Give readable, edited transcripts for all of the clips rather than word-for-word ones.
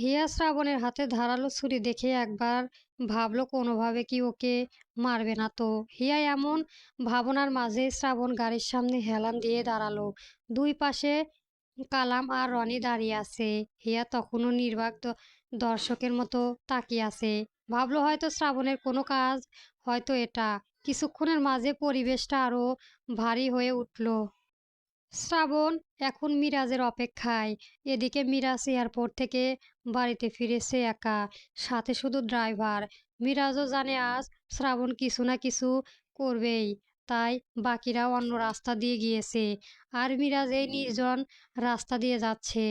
হিয়া শ্রাবণের হাতে ধারালো ছুরি দেখে একবার ভাবলো কোনোভাবে কি ওকে মারবে না তো। হিয়া এমন ভাবনার মাঝে শ্রাবণ গাড়ির সামনে হেলান দিয়ে দাঁড়ালো। দুই পাশে কালাম আর রনি দাঁড়িয়ে আছে। হিয়া তখনও নির্বাক দর্শকের মতো তাকিয়ে আছে। ভাবলো হয়তো শ্রাবণের কোনো কাজ, হয়তো এটা। কিছুক্ষণের মাঝে পরিবেশটা আরো ভারী হয়ে উঠল। শ্রাবণ এখন মিরাজের অপেক্ষায়। এদিকে মিরাজ এয়ারপোর্ট থেকে বাড়িতে ফিরেছে একা, সাথে শুধু ড্রাইভার। মিরাজও জানে আজ শ্রাবণ কিছু না কিছু করবেই, তাই বাকিরাও অন্য রাস্তা দিয়ে গিয়েছে। আর মিরাজ এই নির্জন রাস্তা দিয়ে যাচ্ছে,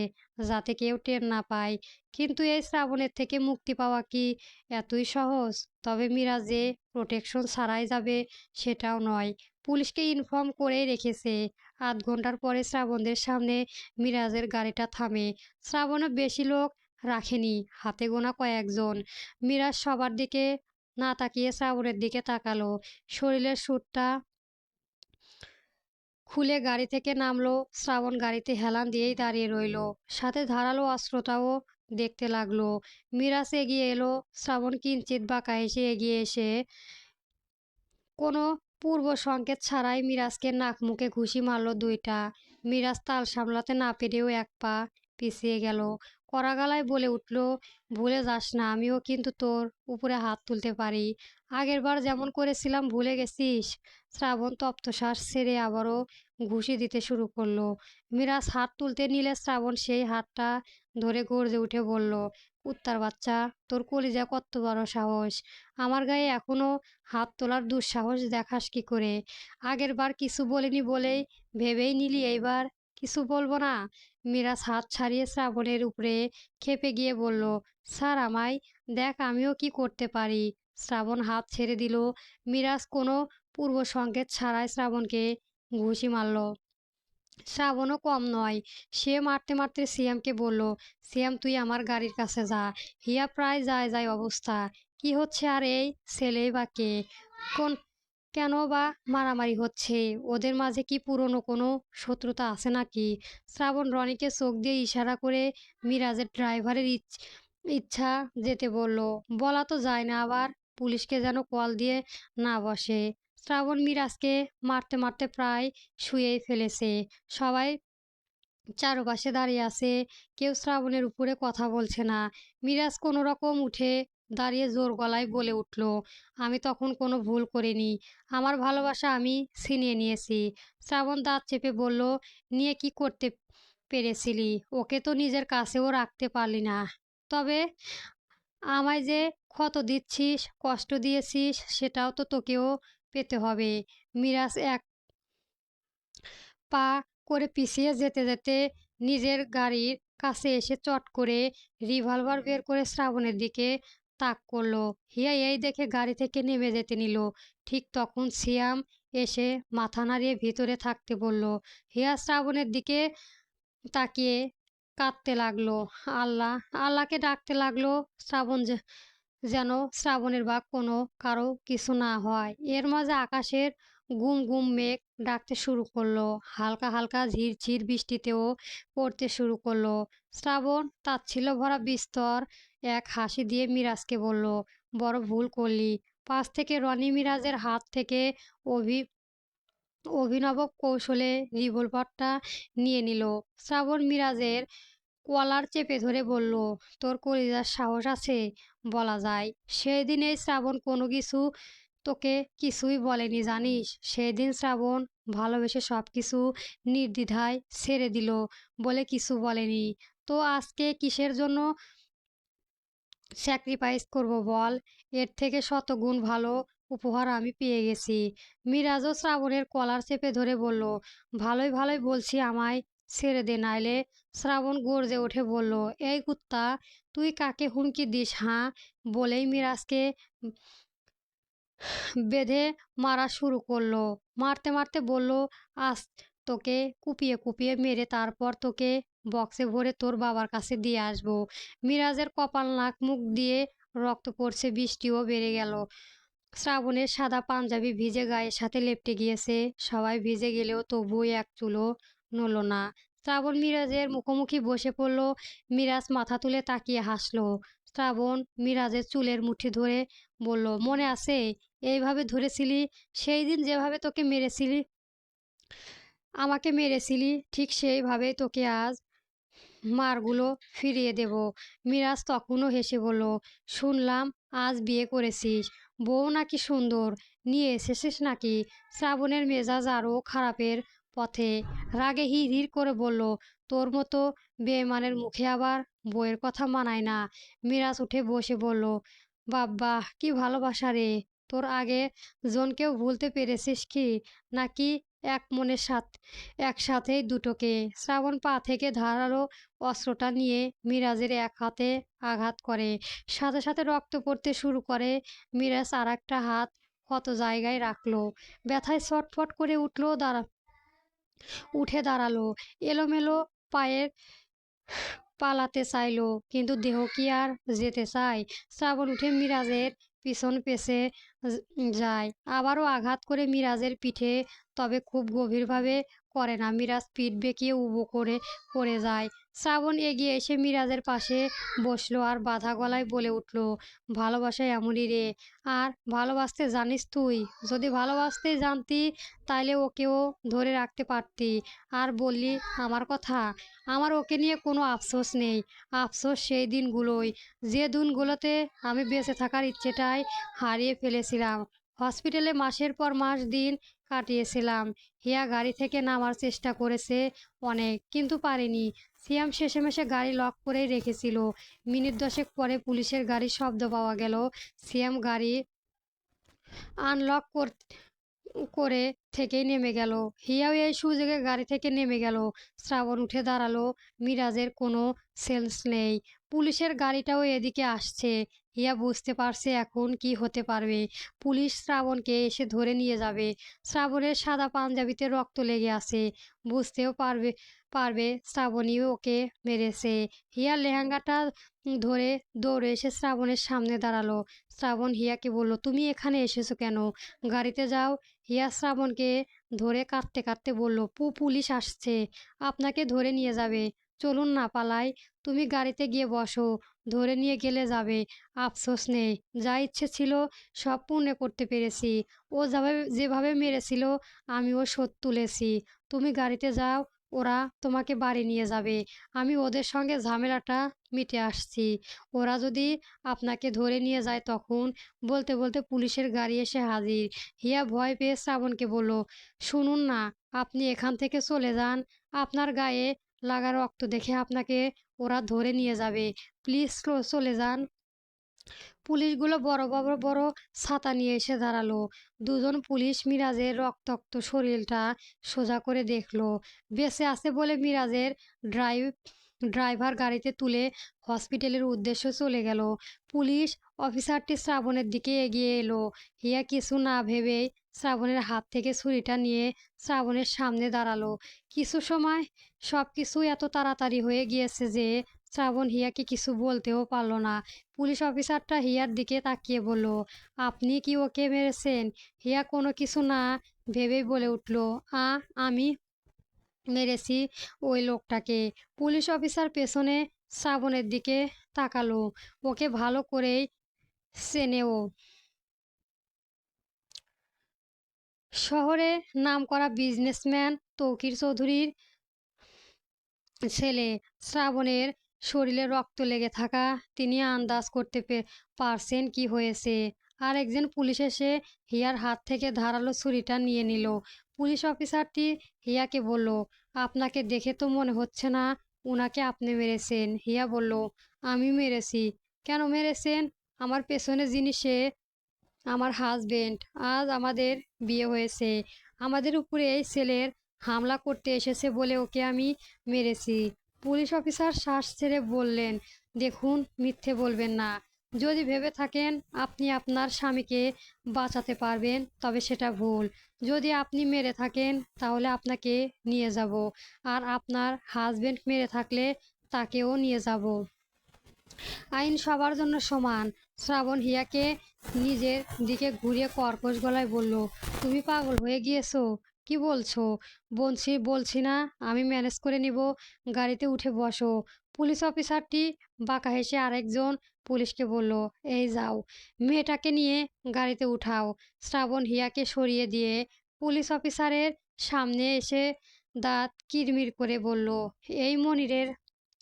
যাতে কেউ টের না পায়। কিন্তু এই শ্রাবণের থেকে মুক্তি পাওয়া কি এতই সহজ? তবে মিরাজ যে প্রোটেকশন ছাড়াই যাবে সেটাও নয়, পুলিশকে ইনফর্ম করেই রেখেছে। আধ ঘন্টার পরে শ্রাবণদের সামনে মিরাজের গাড়িটা থামে। শ্রাবণও বেশি লোক রাখেনি, হাতে গোনা কয়েকজন। মিরাজ সবার দিকে না তাকিয়ে শ্রাবণের দিকে তাকালো। শরীরের স্যুটটা খুলে গাড়ি থেকে নামলো। শ্রাবণ গাড়িতে হেলান দিয়েই দাঁড়িয়ে রইলো, সাথে ধারালো অস্ত্রটাও দেখতে লাগলো। মিরাজ এগিয়ে এলো। শ্রাবণ কিঞ্চিত বাঁকা হেসে এগিয়ে এসে কোনো পূর্ব সংকেত ছাড়াই মিরাজকে নাক মুখে ঘুষি মারল দুইটা। মিরাজ তাল সামলাতে না পেরেও এক পা পিছিয়ে গেল। কড়া গলায় বলে উঠল, ভুলে যাস না, আমিও কিন্তু তোর উপরে হাত তুলতে পারি। আগেরবার যেমন করেছিলাম ভুলে গেছিস? শ্রাবণ তপ্তশ্বাস ছেড়ে আবারও ঘুষি দিতে শুরু করলো। মিরাজ হাত তুলতে নিলে শ্রাবণ সেই হাতটা ধরে গর্জে উঠে বলল, কুত্তার বাচ্চা, তোর কলিজা কত বড় সাহস! আমার গায়ে এখনো হাত তোলার দুঃসাহস দেখাস কি করে? আগেরবার কিছু বলিনি বলেই ভেবেই নিলি এইবার কিছু বলবো না? মিরাজ হাত ছাড়িয়ে শ্রাবণের উপরে খেপে গিয়ে বলল, স্যার আমায় দেখ, আমিও কি করতে পারি। শ্রাবণ হাত ছেড়ে দিল। মিরাজ কোনো পূর্ব সংকেত ছাড়াই শ্রাবণকে ঘুষি মারল। শ্রাবণও কম নয়, সে মারতে মারতে সিয়ামকে বলল, সিয়াম তুই আমার গাড়ির কাছে যা। হিয়া প্রায় যায় যায় অবস্থা। কি হচ্ছে আর এই ছেলেই বা কে? কোন কেন বা মারামারি হচ্ছে? ওদের মাঝে কি পুরনো কোনো শত্রুতা আছে নাকি? শ্রাবণ রনিকে চোখ দিয়ে ইশারা করে মিরাজের ড্রাইভারের ইচ্ছা যেতে বলল। বলা তো যায় না, আবার পুলিশকে যেন কল দিয়ে না বসে। শ্রাবণ মিরাজকে মারতে মারতে প্রায় শুয়েই ফেলেছে। সবাই চারপাশে দাঁড়িয়ে আছে, কেউ শ্রাবণের উপরে কথা বলছে না। মিরাজ কোনো রকম উঠে দাঁড়িয়ে জোর গলায় বলে উঠল, আমি তখন কোনো ভুল করিনি, আমার ভালোবাসা আমি ছিনিয়ে নিয়েছি। শ্রাবণ দাঁত চেপে বলল, নিয়ে কি করতে পেরেছিলি? ওকে তো নিজের কাছেও রাখতে পারলি না। তবে আমায় যে ক্ষত দিচ্ছিস, কষ্ট দিয়েছিস, সেটাও তো তোকেও পেতে হবে। মিরাজ এক পা করে পিছিয়ে যেতে যেতে নিজের গাড়ির কাছে এসে চট করে রিভলভার বের করে শ্রাবণের দিকে তাক করলো। হিয়া এই দেখে গাড়ি থেকে নেমে যেতে নিল। ঠিক তখন সিয়াম এসে মাথা নাড়িয়ে ভিতরে থাকতে বলল। হিয়া শ্রাবণের দিকে তাকিয়ে কাঁদতে লাগলো। আল্লাহ আল্লাহকে ডাকতে লাগলো, শ্রাবণ যেন শ্রাবণের বা কোনো কারো কিছু না হয়। এর মাঝে আকাশের গুম গুম মেঘ ডাকতে শুরু করলো। হালকা হালকা ঝিরঝির বৃষ্টিতেও পড়তে শুরু করলো। শ্রাবণ তাচ্ছিল্য ভরা বিস্তর এক হাসি দিয়ে মিরাজকে বলল, বড় ভুল করলি। পাশ থেকে রনি মিরাজের হাত থেকে অভি অভিনব কৌশলে রিভলভারটা নিয়ে নিল। শ্রাবণ মিরাজের কলার চেপে ধরে বলল, তোর কলিজার সাহস আছে বলা যায়? সেই দিন এই শ্রাবণ কোনো কিছু তোকে কিছুই বলেনি জানিস? সেই দিন শ্রাবণ ভালোবেসে সব কিছু নির্দ্বিধায় ছেড়ে দিল বলে কিছু বলেনি। তো আজকে কিসের জন্য স্যাক্রিফাইস করব বল? এর থেকে শতগুণ ভালো উপহার আমি পেয়ে গেছি। মিরাজও শ্রাবণের কলার চেপে ধরে বলল, ভালোই ভালোই বলছি, আমায় ছেড়ে দে, নাইলে। শ্রাবণ গর্জে উঠে বলল, এই কুত্তা, তুই কাকে হুমকি দিস হাঁ? বলেই মিরাজকে বেঁধে মারা শুরু করলো। মারতে মারতে বলল, আজ তোকে কুপিয়ে কুপিয়ে মেরে তারপর তোকে বক্সে ভরে তোর বাবার কাছে দিয়ে আসবো। মিরাজের কপাল নাক মুখ দিয়ে রক্ত পড়ছে, বৃষ্টিও বেড়ে গেল। শ্রাবণের সাদা পাঞ্জাবি ভিজে গায়ের সাথে লেপ্টে গিয়েছে। সবাই ভিজে গেলেও তবুও এক চুলও নড়ল না। শ্রাবণ মিরাজের মুখোমুখি বসে পড়ল। মিরাজ মাথা তুলে তাকিয়ে হাসলো। শ্রাবণ মিরাজের চুলের মুঠি ধরে বলল, মনে আছে এইভাবে ধরেছিলি সেই দিন যেভাবে তোকে মেরেছিলি, আমাকে মেরেছিলি, ঠিক সেইভাবেই তোকে আজ মারগুলো ফিরিয়ে দেব। মিরাজ তখনও হেসে বলল, শুনলাম আজ বিয়ে করেছিস, বউ নাকি সুন্দর, নিয়ে এসেছিস নাকি? শ্রাবণের মেজাজ আরও খারাপের পথে। রাগে হিড় হিড় করে বলল, তোর মতো বেঈমানের মুখে আবার বউয়ের কথা মানায় না। মিরাজ উঠে বসে বলল, বাব্বা কি ভালোবাসা রে, তোর আগে জনকেও ভুলতে পেরেছিস কি, নাকি এক মনের সাথে একসাথেই দুটোকে? শ্রাবণ পা থেকে ধারালো অস্ত্রটা নিয়ে মিরাজের এক হাতে আঘাত করে, সাথে সাথে রক্ত পড়তে শুরু করে। মিরাজ আর একটা হাত ক্ষত জায়গায় রাখলো, ব্যথায় ছটফট করে উঠে দাঁড়ালো। এলোমেলো পায়ের পালাতে চাইলো, কিন্তু দেহ কি আর যেতে চায়? শ্রাবণ উঠে মিরাজের পিছন পেছে যায়, আবারও আঘাত করে মিরাজের পিঠে, তবে খুব গভীরভাবে করে না। মিরাজ পিঠ বেঁকিয়ে উবু করে পড়ে যায়। শ্রাবণ এগিয়ে এসে মিরাজের পাশে বসলো আর বাঁধা গলায় বলে উঠল, ভালোবাসা এমনই রে। আর ভালোবাসতে জানিস তুই? যদি ভালোবাসতে জানতি তাইলে ওকেও ধরে রাখতে পারতি। আর বললি আমার কথা, আমার ওকে নিয়ে কোনো আফসোস নেই। আফসোস সেই দিনগুলোই, যে দিনগুলোতে আমি বেঁচে থাকার ইচ্ছেটাই হারিয়ে ফেলেছিলাম। হসপিটালে মাসের পর মাস দিন কাটিয়েছিলাম। হিয়া গাড়ি থেকে নামার চেষ্টা করেছে অনেক, কিন্তু পারেনি। সিয়াম শেষেমেশে গাড়ি লক করেই রেখেছিল। মিনিট 10 পরে পুলিশের গাড়ির শব্দ পাওয়া গেল। সিয়াম গাড়ি আনলক করে থেকেই নেমে গেল। হিয়াও এই সুযোগে গাড়ি থেকে নেমে গেল। শ্রাবণ উঠে দাঁড়ালো। মিরাজের কোনো সেন্স নেই। পুলিশের গাড়িটাও এদিকে আসছে। হিয়া বুঝতে পারছে এখন কি হতে পারবে। পুলিশ শ্রাবণকে এসে ধরে নিয়ে যাবে। শ্রাবণের সাদা পাঞ্জাবিতে রক্ত লেগে আছে, বুঝতেও পারবে পারবে শ্রাবণী ওকে মেরেছে। হিয়ার লেহেঙ্গাটা ধরে দৌড়ে এসে শ্রাবণের সামনে দাঁড়ালো। শ্রাবণ হিয়াকে বলল, তুমি এখানে এসেছো কেন? গাড়িতে যাও। হিয়া শ্রাবণকে ধরে কাঁদতে কাঁদতে বলল, পুলিশ আসছে, আপনাকে ধরে নিয়ে যাবে, চলুন না পালাই। তুমি গাড়িতে গিয়ে বসো, ধরে নিয়ে গেলে যাবে, আফসোস নেই। যা ইচ্ছে ছিল সব পূর্ণ করতে পেরেছি। ও যেভাবে মেরেছিল আমিও শোধ তুলেছি। তুমি গাড়িতে যাও, ওরা তোমাকে বাড়ি নিয়ে যাবে। আমি ওদের সঙ্গে ঝামেলাটা মিটে আসছি। ওরা যদি আপনাকে ধরে নিয়ে যায় তখন? বলতে বলতে পুলিশের গাড়ি এসে হাজির। হিয়া ভয় পেয়ে শ্রাবণকে বলল, শুনুন না, আপনি এখান থেকে চলে যান। আপনার গায়ে লাগা রক্ত দেখে আপনাকে ওরা ধরে নিয়ে যাবে। প্লিজ চলে যান। পুলিশগুলো বড় বড় বড় ছাতা নিয়ে এসে দাঁড়ালো। দুজন পুলিশ মিরাজের রক্তাক্ত শরীরটা সোজা করে দেখলো। বেঁচে আছে বলে মিরাজের ড্রাইভার গাড়িতে তুলে হসপিটালের উদ্দেশ্যে চলে গেল। পুলিশ অফিসারটি শ্রাবণের দিকে এগিয়ে এলো। হিয়া কিছু না ভেবেই শ্রাবণের হাত থেকে ছুরিটা নিয়ে শ্রাবণের সামনে দাঁড়ালো। কিছু সময় সব কিছু এত তাড়াতাড়ি হয়ে গিয়েছে যে শ্রাবণ হিয়াকে কিছু বলতেও পারল না। পুলিশ অফিসারটা হিয়ার দিকে তাকিয়ে বলল, আপনি কি ওকে মেরেছেন? হিয়া কোনো কিছু না ভেবেই বলে উঠল, আমি মেরেছি ওই লোকটাকে। পুলিশ অফিসার পেছনে শ্রাবণের দিকে তাকালো। ওকে ভালো করেই চেনে ও। শহরে নামকরা বিজনেসম্যান তৌকির চৌধুরীর ছেলে। শ্রাবণের শরীরে রক্ত লেগে থাকা তিনি আন্দাজ করতে পারছেন কি হয়েছে। আর একজন পুলিশ এসে হিয়ার হাত থেকে ধারালো ছুরিটা নিয়ে নিল। পুলিশ অফিসারটি হিয়াকে বলল, আপনাকে দেখে তো মনে হচ্ছে না উনাকে আপনি মেরেছেন। হিয়া বলল, আমি মেরেছি। কেন মেরেছেন? আমার পেছনে যিনি সে আমার হাজবেন্ড। আজ আমাদের বিয়ে হয়েছে। আমাদের উপরে এই ছেলের হামলা করতে এসেছে বলে ওকে আমি মেরেছি। পুলিশ অফিসার শ্বাস ছেড়ে বললেন, দেখুন, মিথ্যে বলবেন না। যদি ভেবে থাকেন আপনি আপনার স্বামীকে বাঁচাতে পারবেন তবে সেটা ভুল। যদি আপনি মেরে থাকেন তাহলে আপনাকে নিয়ে যাব, আর আপনার হাজবেন্ড মেরে থাকলে তাকেও নিয়ে যাব। আইন সবার জন্য সমান। শ্রাবণ হিয়াকে নিজের দিকে ঘুরিয়ে কর্কশ গলায় বলল, তুমি পাগল হয়ে গিয়েছো? কি বলছো? বলছি না আমি ম্যানেজ করে নিব। গাড়িতে উঠে বসো। পুলিশ অফিসারটি বাঁকা হেসে আরেকজন পুলিশকে বলল, এই যাও, মেয়েটাকে নিয়ে গাড়িতে উঠাও। শ্রাবণ হিয়াকে সরিয়ে দিয়ে পুলিশ অফিসারের সামনে এসে দাঁত কিরমির করে বলল, এই মনিরের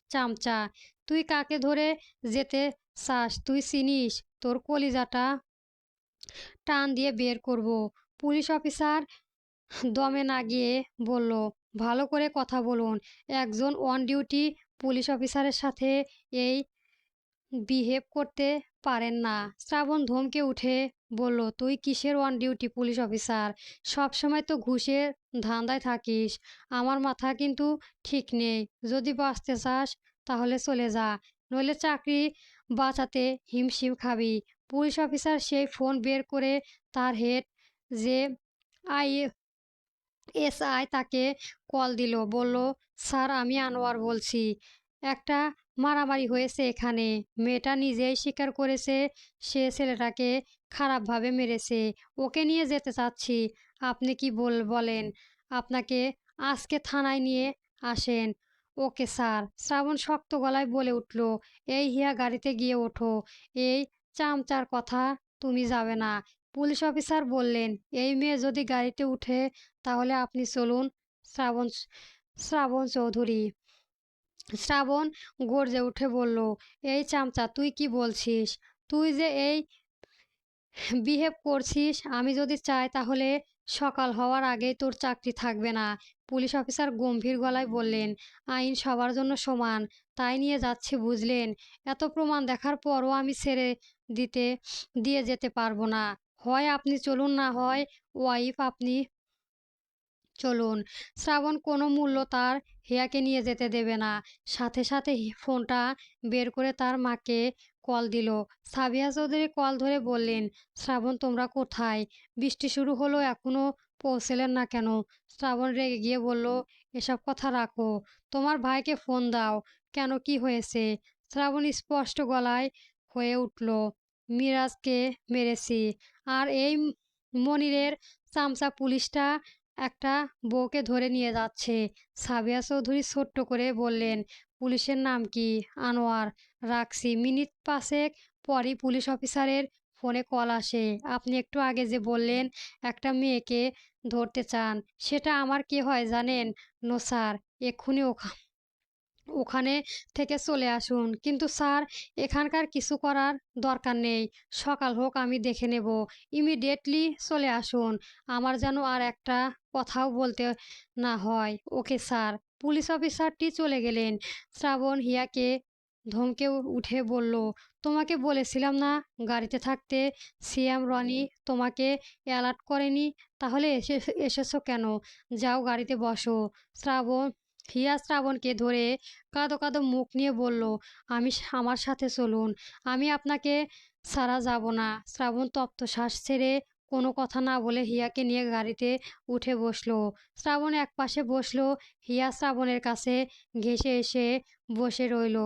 চামচা, তুই কাকে ধরে যেতে চাস তুই চিনিস? তোর কলিজাটা টান দিয়ে বের করব। পুলিশ অফিসার দমে না গিয়ে বলল, ভালো করে কথা বলুন। একজন অন ডিউটি পুলিশ অফিসারের সাথে এই বিহেভ করতে পারেন না। শ্রাবণ ধমকে উঠে বলল, তুই কিসের অন ডিউটি পুলিশ অফিসার? সব সময় তো ঘুষের ধান্দায় থাকিস। আমার মাথা কিন্তু ঠিক নেই। যদি বাঁচতে চাস তাহলে চলে যা, নইলে চাকরি বাঁচাতে হিমশিম খাবি। পুলিশ অফিসার সেই ফোন বের করে তার হেড যে আই এসআই তাকে কল দিল। বলল, স্যার আমি আনোয়ার বলছি। একটা মারামারি হয়েছে এখানে। মেয়েটা নিজেই স্বীকার করেছে সে ছেলেটাকে খারাপভাবে মেরেছে। ওকে নিয়ে যেতে চাচ্ছি। আপনি কি বলেন? আপনাকে আজকে থানায় নিয়ে আসেন। Okay sir. শ্রাবণ শক্ত গলায় বলে উঠল, এই হিয়া গাড়িতে গিয়ে ওঠো। এই চামচার কথা তুমি যাবে না। পুলিশ অফিসার বললেন, এই মেয়ে যদি গাড়িতে উঠে তাহলে আপনি চলুন। শ্রাবণ শ্রাবণ চৌধুরী। শ্রাবণ গর্জে উঠে বলল, এই চামচা তুই কি বলছিস? তুই যে এই বিহেভ করছিস, আমি যদি চাই তাহলে সকাল হওয়ার আগেই তোর চাকরি থাকবে না। পুলিশ অফিসার গম্ভীর গলায় বললেন, আইন সবার জন্য সমান, তাই নিয়ে যাচ্ছি বুঝলেন। এত প্রমাণ দেখার পরও আমি ছেড়ে দিতে দিয়ে যেতে পারবো না। হয় আপনি চলুন, না হয় ওয়াইফ আপনি চলুন। শ্রাবণ কোনো মূল্য তার হেয়াকে নিয়ে যেতে দেবে না। সাথে সাথে ফোনটা বের করে তার মাকে কল দিল। সাবিয়া চৌধুরী কল ধরে বললেন, শ্রাবণ তোমরা কোথায়? বৃষ্টি শুরু হলো, এখনো পৌঁছলেন না কেন? শ্রাবণ রেগে গিয়ে বলল, এসব কথা রাখো, তোমার ভাইকে ফোন দাও। কেন, কি হয়েছে? শ্রাবণ স্পষ্ট গলায় হয়ে উঠল, মিরাজকে মেরেছি। আর এই মনিরের চামচা পুলিশটা একটা বউকে ধরে নিয়ে যাচ্ছে। সাবিয়া চৌধুরী ছোট্ট করে বললেন, পুলিশের নাম কি? আনোয়ার। রাখছি। মিনিট পাঁচেক পরই পুলিশ অফিসারের ফোনে কল আসে, আপনি একটু আগে যে বললেন একটা মেয়েকে ধরতে চান, সেটা আমার কে হয় জানেন? নো স্যার, এক্ষুনি ওখানে থেকে চলে আসুন। কিন্তু স্যার, এখানকার কিছু করার দরকার নেই। সকাল হোক, আমি দেখে নেব। ইমিডিয়েটলি চলে আসুন। আমার যেন আর একটা কথাও বলতে না হয়। Okay sir. পুলিশ অফিসারটি চলে গেলেন। শ্রাবণ হিয়াকে ধমকে উঠে বলল, তোমাকে বলেছিলাম না গাড়িতে থাকতে? সিয়াম রনি তোমাকে অ্যালার্ট করেনি? তাহলে এসেছো কেন? যাও গাড়িতে বসো। শ্রাবণ হিয়া শ্রাবণকে ধরে কাঁদো কাঁদো মুখ নিয়ে বলল, আমার সাথে চলুন, আমি আপনাকে ছাড়া যাব না। শ্রাবণ তপ্ত শ্বাস ছেড়ে কোনো কথা না বলে হিয়াকে নিয়ে গাড়িতে উঠে বসলো। শ্রাবণ একপাশে বসলো, হিয়া শ্রাবণের কাছে ঘেঁষে এসে বসে রইল।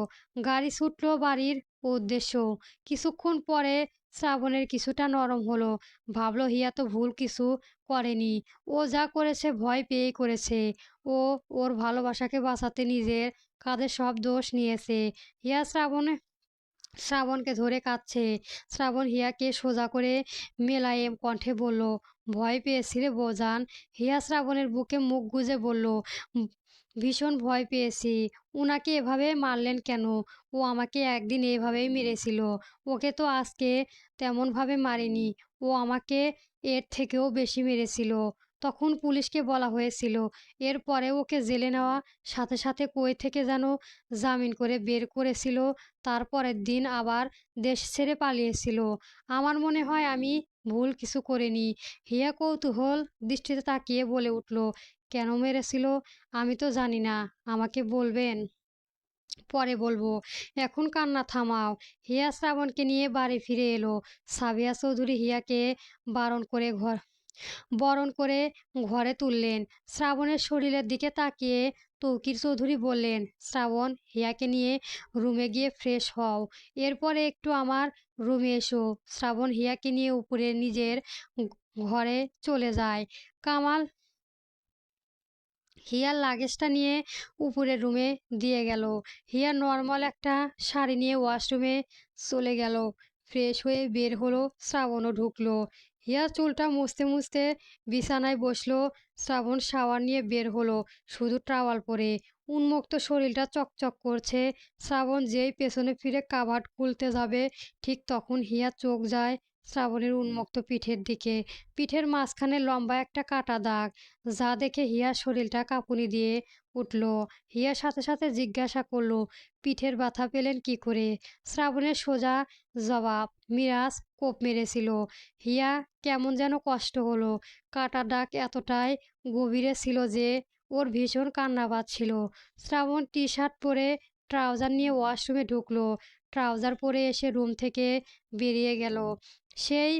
গাড়ি ছুটল বাড়ির উদ্দেশ্য। কিছুক্ষণ পরে শ্রাবণের কিছুটা নরম হলো। ভাবলো হিয়া তো ভুল কিছু করেনি। ও যা করেছে ভয় পেয়েই করেছে। ও ওর ভালোবাসাকে বাঁচাতে নিজের কাঁধে সব দোষ নিয়েছে। হিয়া শ্রাবণকে ধরে কাঁদছে। শ্রাবণ হিয়াকে সোজা করে মেলায়েম কণ্ঠে বলল, ভয় পেয়েছিলে বোজান? হিয়া শ্রাবণের বুকে মুখ গুজে বলল, "উম, ভীষণ ভয় পেয়েছি। উনাকে এভাবে মারলেন কেন? ও আমাকে একদিন এভাবেই মেরেছিল। ওকে তো আজকে তেমনভাবে মারেনি। ও আমাকে এর থেকেও বেশি মেরেছিল। তখন পুলিশকে বলা হয়েছিল। এরপরে ওকে জেলে নেওয়া, সাথে সাথে কই থেকে যেন জামিন করে বের করেছিল। তারপরের দিন আবার দেশ ছেড়ে পালিয়েছিল। আমার মনে হয় আমি ভুল কিছু করিনি।" হিয়া কৌতূহল দৃষ্টিতে তাকিয়ে বলে উঠল, কেন মেরেছিল? আমি তো জানি না। আমাকে বলবেন? পরে বলবো। এখন কান্না থামাও। হিয়া শ্রাবণকে নিয়ে বাড়ি ফিরে এলো। সাবিয়া চৌধুরী হিয়াকে বারণ করে বরণ করে ঘরে তুললেন। শ্রাবণের শরীরের দিকে তাকিয়ে তৌকির চৌধুরী বললেন, শ্রাবণ, হিয়াকে নিয়ে রুমে গিয়ে ফ্রেশ হও। এরপরে একটু আমার রুমে এসো। শ্রাবণ হিয়াকে নিয়ে উপরে নিজের ঘরে চলে যায়। কামাল হিয়ার লাগেজটা নিয়ে উপরের রুমে দিয়ে গেল। হিয়া নর্মাল একটা শাড়ি নিয়ে ওয়াশরুমে চলে গেল। ফ্রেশ হয়ে বের হলো, শ্রাবণও ঢুকলো। হিয়া চুলটা মুছতে মুছতে বিছানায় বসলো। শ্রাবণ শাওয়ার নিয়ে বের হলো, শুধু টাওয়াল পরে। উন্মুক্ত শরীরটা চকচক করছে। শ্রাবণ যেই পেছনে ফিরে কাভার্ড খুলতে যাবে, ঠিক তখন হিয়া চোখ যায় শ্রাবণের উন্মুক্ত পিঠের দিকে। পিঠের মাঝখানে লম্বা একটা কাটা দাগ, যা দেখে হিয়ার শরীরটা কাঁপুনি দিয়ে উঠল। হিয়ার সাথে সাথে জিজ্ঞাসা করলো, পিঠের ব্যথা পেলেন কি করে? শ্রাবণের সোজা জবাব, মিরাজ কোপ মেরেছিল। হিয়া কেমন যেন কষ্ট হলো। কাটা দাগ এতটাই গভীরে ছিল যে ওর ভীষণ কান্না পাচ্ছিল। শ্রাবণ টি শার্ট পরে ট্রাউজার নিয়ে ওয়াশরুমে ঢুকলো। ট্রাউজার পরে এসে রুম থেকে বেরিয়ে গেল। সেই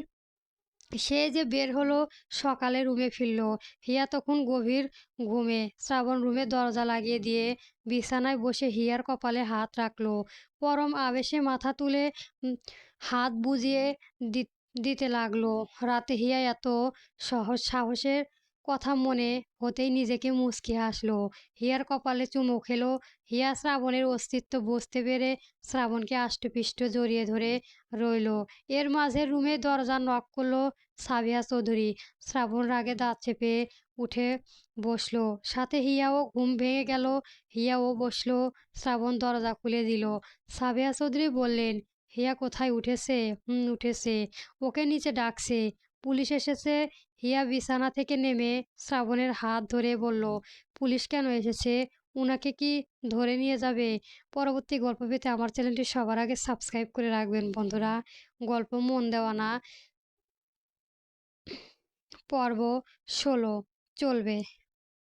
সে যে বের হলো, সকালে রুমে ফিরল। হিয়া তখন গভীর ঘুমে। শ্রাবণ রুমে দরজা লাগিয়ে দিয়ে বিছানায় বসে হিয়ার কপালে হাত রাখলো। পরম আবেশে মাথা তুলে হাত বুজিয়ে দিতে লাগলো। রাতে হিয়া এত সহজ সাহসের কথা মনে হতেই নিজেকে মুচকি হাসলো। হিয়ার কপালে চুমু খেলো। হিয়া শ্রাবণের অস্তিত্ব বুঝতে পেরে শ্রাবণকে আষ্টপিষ্ট জড়িয়ে ধরে রইল। এর মাঝে রুমে দরজা নক করলো সাবিয়া চৌধুরী। শ্রাবণ রাগে দাঁত চেপে উঠে বসলো। সাথে হিয়াও ঘুম ভেঙে গেল। হিয়াও বসলো। শ্রাবণ দরজা খুলে দিল। সাবিয়া চৌধুরী বললেন, হিয়া কোথায়? উঠেছে? উঠেছে। ওকে নিচে ডাকছে। পুলিশ এসেছে। হিয়া বিছানা থেকে নেমে শ্রাবণের হাত ধরে বলল, পুলিশ কেন এসেছে? উনাকে কি ধরে নিয়ে যাবে? পরবর্তী গল্প পেতে আমার চ্যানেলটি সবার আগে সাবস্ক্রাইব করে রাখবেন বন্ধুরা। গল্প মন দেওয়া না, পর্ব 16 চলবে।